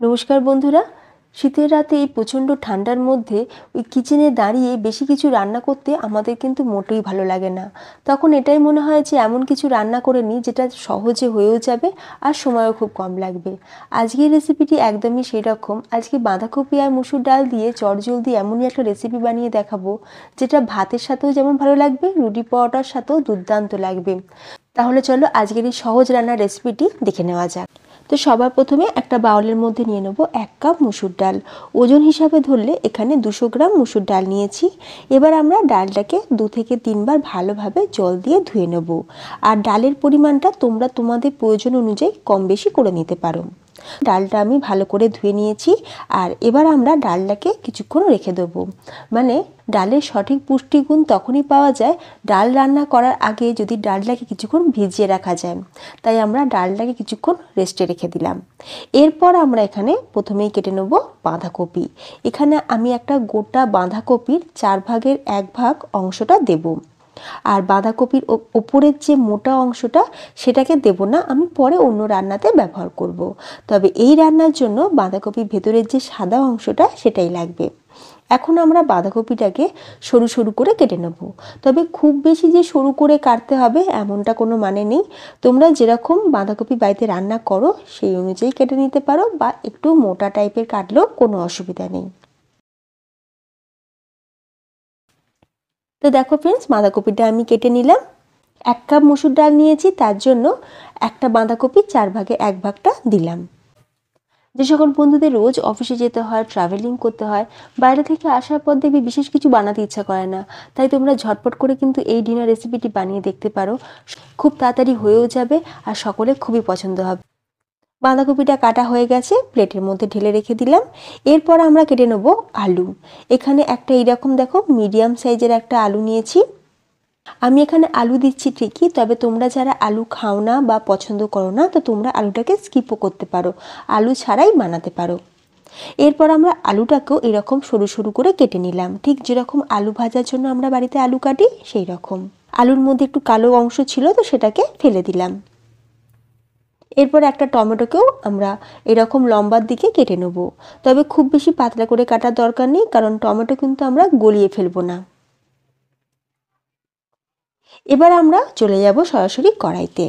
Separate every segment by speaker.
Speaker 1: নমস্কার বন্ধুরা, শীতের রাতে এই প্রচণ্ড ঠান্ডার মধ্যে ওই কিচেনে দাঁড়িয়ে বেশি কিছু রান্না করতে আমাদের কিন্তু মোটেই ভালো লাগে না। তখন এটাই মনে হয় যে এমন কিছু রান্না করে নিই যেটা সহজে হয়েও যাবে আর সময়ও খুব কম লাগবে। আজকের রেসিপিটি একদমই সেই রকম। আজকে বাঁধাকপি আর মসুর ডাল দিয়ে চটজলদি এমনই একটা রেসিপি বানিয়ে দেখাবো যেটা ভাতের সাথেও যেমন ভালো লাগবে, রুটি পরোটার সাথেও দুর্দান্ত লাগবে। তাহলে চলো আজকের এই সহজ রান্নার রেসিপিটি দেখে নেওয়া যাক। তো সবার প্রথমে একটা বাউলের মধ্যে নিয়ে নেব 1 কাপ মসুর ডাল। ওজন হিসাবে ধরলে এখানে 200 গ্রাম মসুর ডাল নিয়েছি। এবার আমরা ডালটাকে 2 থেকে 3 বার ভালোভাবে জল দিয়ে ধুয়ে নেব। আর ডালের পরিমাণটা তোমরা তোমাদের প্রয়োজন অনুযায়ী কম বেশি করে নিতে পারো। ডালটা আমি ভালো করে ধুয়ে নিয়েছি। আর এবার আমরা ডালটাকে কিছুক্ষণ রেখে দেবো। মানে ডালের সঠিক পুষ্টিগুণ তখনই পাওয়া যায় ডাল রান্না করার আগে যদি ডালটাকে কিছুক্ষণ ভিজিয়ে রাখা যায়। তাই আমরা ডালটাকে কিছুক্ষণ রেস্টে রেখে দিলাম। এরপর আমরা এখানে প্রথমেই কেটে নেব বাঁধাকপি। এখানে আমি একটা গোটা বাঁধাকপির 4 ভাগের 1 ভাগ অংশটা দেব। আর বাঁধাকপির ওপরের যে মোটা অংশটা সেটাকে দেব না, আমি পরে অন্য রান্নাতে ব্যবহার করব। তবে এই রান্নার জন্য বাঁধাকপির ভেতরের যে সাদা অংশটা সেটাই লাগবে। এখন আমরা বাঁধাকপিটাকে সরু সরু করে কেটে নেব। তবে খুব বেশি যে সরু করে কাটতে হবে এমনটা কোনো মানে নেই। তোমরা যেরকম বাঁধাকপি বাড়িতে রান্না করো সেই অনুযায়ী কেটে নিতে পারো, বা একটু মোটা টাইপের কাটলেও কোনো অসুবিধা নেই। তো দেখো ফ্রেন্ডস, বাঁধাকপিটা আমি কেটে নিলাম। 1 কাপ মসুর ডাল নিয়েছি, তার জন্য একটা বাঁধাকপি 4 ভাগে 1 ভাগটা দিলাম। যে সকল বন্ধুদের রোজ অফিসে যেতে হয়, ট্রাভেলিং করতে হয়, বাইরে থেকে আসার পর দেখবি বিশেষ কিছু বানাতে ইচ্ছা করে না, তাই তোমরা ঝটপট করে কিন্তু এই ডিনার রেসিপিটি বানিয়ে দেখতে পারো। খুব তাড়াতাড়ি হয়েও যাবে আর সকলে খুবই পছন্দ হবে। বাঁধাকপিটা কাটা হয়ে গেছে, প্লেটের মধ্যে ঢেলে রেখে দিলাম। এরপর আমরা কেটে নেব আলু। এখানে একটা এইরকম দেখো মিডিয়াম সাইজের একটা আলু নিয়েছি। আমি এখানে আলু দিচ্ছি ঠিকই, তবে তোমরা যারা আলু খাও না বা পছন্দ করো না তো তোমরা আলুটাকে স্কিপও করতে পারো, আলু ছাড়াই বানাতে পারো। এরপর আমরা আলুটাকেও এরকম সরু সরু করে কেটে নিলাম, ঠিক যেরকম আলু ভাজার জন্য আমরা বাড়িতে আলু কাটি সেই রকম। আলুর মধ্যে একটু কালো অংশ ছিল তো সেটাকে ফেলে দিলাম। এরপর একটা টমেটোকেও আমরা এরকম লম্বার দিকে কেটে নেব। তবে খুব বেশি পাতলা করে কাটার দরকার নেই, কারণ টমেটো কিন্তু আমরা গলিয়ে ফেলবো না। এবার আমরা চলে যাব সরাসরি কড়াইতে।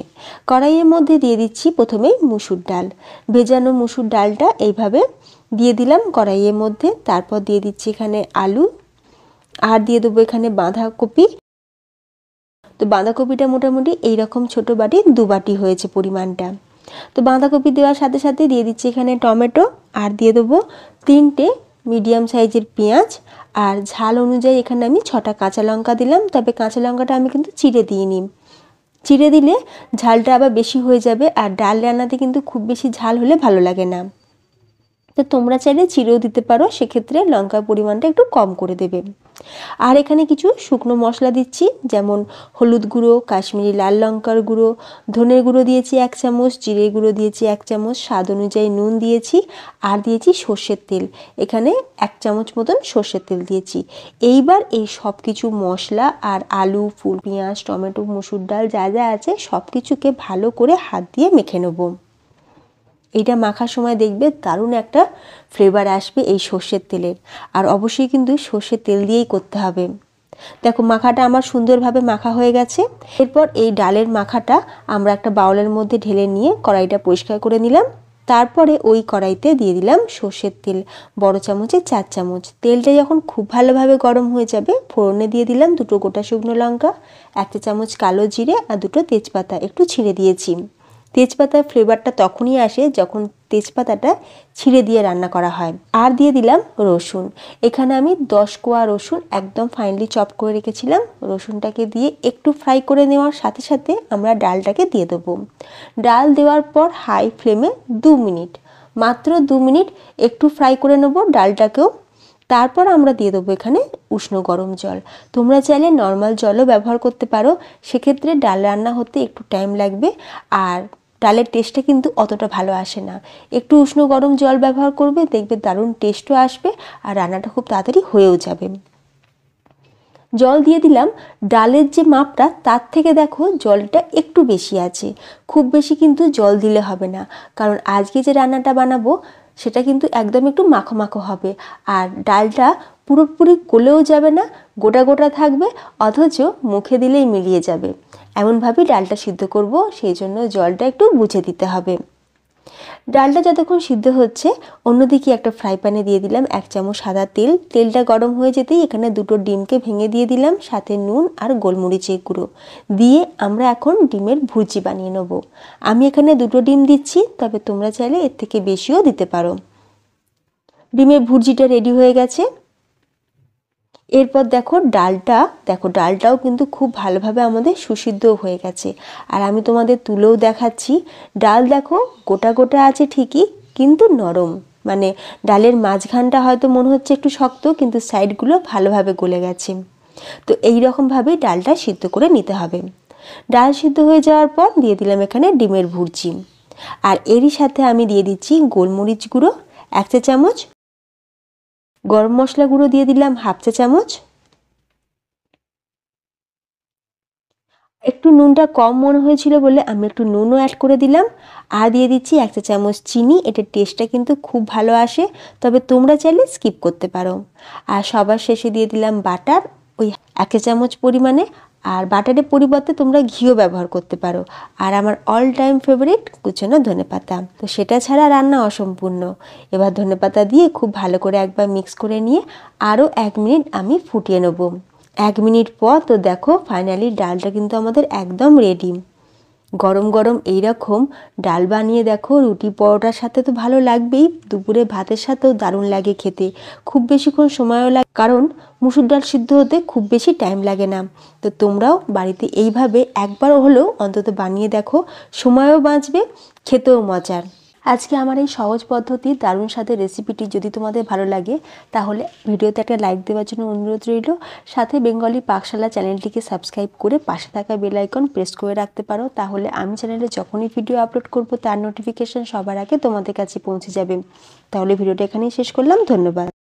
Speaker 1: কড়াইয়ের মধ্যে দিয়ে দিচ্ছি প্রথমেই মুসুর ডাল। ভেজানো মুসুর ডালটা এইভাবে দিয়ে দিলাম কড়াইয়ের মধ্যে। তারপর দিয়ে দিচ্ছি এখানে আলু, আর দিয়ে দেবো এখানে বাঁধাকপি। তো বাঁধাকপিটা মোটামুটি এইরকম ছোট বাটি 2 বাটি হয়েছে পরিমাণটা। তো বাঁধাকপি দেওয়ার সাথে সাথে দিয়ে দিচ্ছি এখানে টমেটো, আর দিয়ে দেবো 3টে মিডিয়াম সাইজের পেঁয়াজ। আর ঝাল অনুযায়ী এখানে আমি 6টা কাঁচা লঙ্কা দিলাম, তবে কাঁচা লঙ্কাটা আমি কিন্তু চিড়ে দিইনি। চিড়ে দিলে ঝালটা আবার বেশি হয়ে যাবে, আর ডাল রান্নাতে কিন্তু খুব বেশি ঝাল হলে ভালো লাগে না। তো তোমরা চাইলে চিড়েও দিতে পারো, সেক্ষেত্রে লঙ্কার পরিমাণটা একটু কম করে দেবে। আর এখানে কিছু শুকনো মশলা দিচ্ছি, যেমন হলুদ গুঁড়ো, কাশ্মীরি লাল লঙ্কার গুঁড়ো, ধনের গুঁড়ো দিয়েছি 1 চামচ, জিরে গুঁড়ো দিয়েছি 1 চামচ, স্বাদ অনুযায়ী নুন দিয়েছি, আর দিয়েছি সর্ষের তেল। এখানে 1 চামচ মতন সর্ষের তেল দিয়েছি। এইবার এই সব কিছু মশলা আর আলু, ফুল, পেঁয়াজ, টমেটো, মসুর ডাল যা যা আছে সব কিছুকে ভালো করে হাত দিয়ে মেখে নেব। এইটা মাখার সময় দেখবে দারুণ একটা ফ্লেভার আসবে এই সর্ষের তেলের, আর অবশ্যই কিন্তু সর্ষের তেল দিয়েই করতে হবে। দেখো মাখাটা আমার সুন্দরভাবে মাখা হয়ে গেছে। এরপর এই ডালের মাখাটা আমরা একটা বাউলের মধ্যে ঢেলে নিয়ে কড়াইটা পরিষ্কার করে নিলাম। তারপরে ওই কড়াইতে দিয়ে দিলাম সর্ষের তেল, বড় চামচে 4 চামচ। তেলটা যখন খুব ভালোভাবে গরম হয়ে যাবে ফোড়নে দিয়ে দিলাম 2টো গোটা শুকনো লঙ্কা, 1 চামচ কালো জিরে, আর 2টো তেজপাতা একটু ছিঁড়ে দিয়েছি। তেজপাতার ফ্লেভারটা তখনই আসে যখন তেজপাতাটা ছিঁড়ে দিয়ে রান্না করা হয়। আর দিয়ে দিলাম রসুন। এখানে আমি 10 কোয়া রসুন একদম ফাইনলি চপ করে রেখেছিলাম। রসুনটাকে দিয়ে একটু ফ্রাই করে নেওয়ার সাথে সাথে আমরা ডালটাকে দিয়ে দেবো। ডাল দেওয়ার পর হাই ফ্লেমে 2 মিনিট, মাত্র 2 মিনিট একটু ফ্রাই করে নেব ডালটাকেও। তারপর আমরা দিয়ে দেবো এখানে উষ্ণ গরম জল। তোমরা চাইলে নর্মাল জলও ব্যবহার করতে পারো, সেক্ষেত্রে ডাল রান্না হতে একটু টাইম লাগবে আর ডালের টেস্টটা কিন্তু অতটা ভালো আসে না। একটু উষ্ণ গরম জল ব্যবহার করবে, দেখবে দারুণ টেস্টও আসবে আর রান্নাটা খুব তাড়াতাড়ি হয়েও যাবে। জল দিয়ে দিলাম। ডালের যে মাপটা তার থেকে দেখো জলটা একটু বেশি আছে, খুব বেশি কিন্তু জল দিলে হবে না, কারণ আজকে যে রান্নাটা বানাবো সেটা কিন্তু একদম একটু মাখো মাখো হবে। আর ডালটা পুরোপুরি গলেও যাবে না, গোটা গোটা থাকবে, অথচ মুখে দিলেই মিলিয়ে যাবে। এমনভাবেই ডালটা সিদ্ধ করব, সেই জন্য জলটা একটু বুঝে দিতে হবে। ডালটা যতক্ষণ সিদ্ধ হচ্ছে, অন্যদিকে একটা ফ্রাই প্যানে দিয়ে দিলাম 1 চামচ সাদা তেল। তেলটা গরম হয়ে যেতেই এখানে 2টো ডিমকে ভেঙে দিয়ে দিলাম, সাথে নুন আর গোলমরিচের গুঁড়ো দিয়ে আমরা এখন ডিমের ভুর্জি বানিয়ে নেব। আমি এখানে 2টো ডিম দিচ্ছি, তবে তোমরা চাইলে এর থেকে বেশিও দিতে পারো। ডিমের ভুর্জিটা রেডি হয়ে গেছে। এরপর দেখো ডালটাও কিন্তু খুব ভালোভাবে আমাদের সুসিদ্ধ হয়ে গেছে। আর আমি তোমাদের তুলেও দেখাচ্ছি। ডাল দেখো গোটা গোটা আছে ঠিকই, কিন্তু নরম, মানে ডালের মাঝখানটা হয়তো মনে হচ্ছে একটু শক্ত, কিন্তু সাইডগুলো ভালোভাবে গলে গেছে। তো এই রকমভাবেই ডালটা সিদ্ধ করে নিতে হবে। ডাল সিদ্ধ হয়ে যাওয়ার পর দিয়ে দিলাম এখানে ডিমের ভুর্জি। আর এরই সাথে আমি দিয়ে দিচ্ছি গোলমরিচ গুঁড়ো 1 চা চামচ, গরম মশলা গুঁড়ো দিয়ে দিলাম 1/2 চা চামচ, একটু নুনটা কম মনে হয়েছিল বলে আমি একটু নুনও অ্যাড করে দিলাম। আর দিয়ে দিচ্ছি 1 চা চামচ চিনি। এটার টেস্টটা কিন্তু খুব ভালো আসে, তবে তোমরা চাইলে স্কিপ করতে পারো। আর সবার শেষে দিয়ে দিলাম বাটার, ওই 1 চা চামচ পরিমাণে। আর বাটারের পরিবর্তে তোমরা ঘিও ব্যবহার করতে পারো। আর আমার অল টাইম ফেভারিট কুচনো ধনেপাতা, তো সেটা ছাড়া রান্না অসম্পূর্ণ। এবার ধনেপাতা দিয়ে খুব ভালো করে একবার মিক্স করে নিয়ে আরও 1 মিনিট আমি ফুটিয়ে নেব। 1 মিনিট পর তো দেখো ফাইনালি ডালটা কিন্তু আমাদের একদম রেডি। গরম গরম এইরকম ডাল বানিয়ে দেখো, রুটি পরোটার সাথে তো ভালো লাগবেই, দুপুরে ভাতের সাথেও দারুণ লাগে খেতে। খুব বেশিক্ষণ সময়ও লাগে, কারণ মুসুর ডাল সিদ্ধ হতে খুব বেশি টাইম লাগে না। তো তোমরাও বাড়িতে এইভাবে একবার হলেও অন্তত বানিয়ে দেখো, সময়ও বাঁচবে, খেতেও মজার। আজকে আমার এই সহজ পদ্ধতির দারুণ স্বাদের রেসিপিটি যদি তোমাদের ভালো লাগে, তাহলে ভিডিওতে একটা লাইক দেওয়ার জন্য অনুরোধ রইল। সাথে বেঙ্গলি পাকশালা চ্যানেলটিকে সাবস্ক্রাইব করে পাশে থাকা বেল আইকন প্রেস করে রাখতে পারো, তাহলে আমি চ্যানেলে যখনই ভিডিও আপলোড করব তার নোটিফিকেশন সবার আগে তোমাদের কাছে পৌঁছে যাবে। তাহলে ভিডিওটা এখানেই শেষ করলাম। ধন্যবাদ।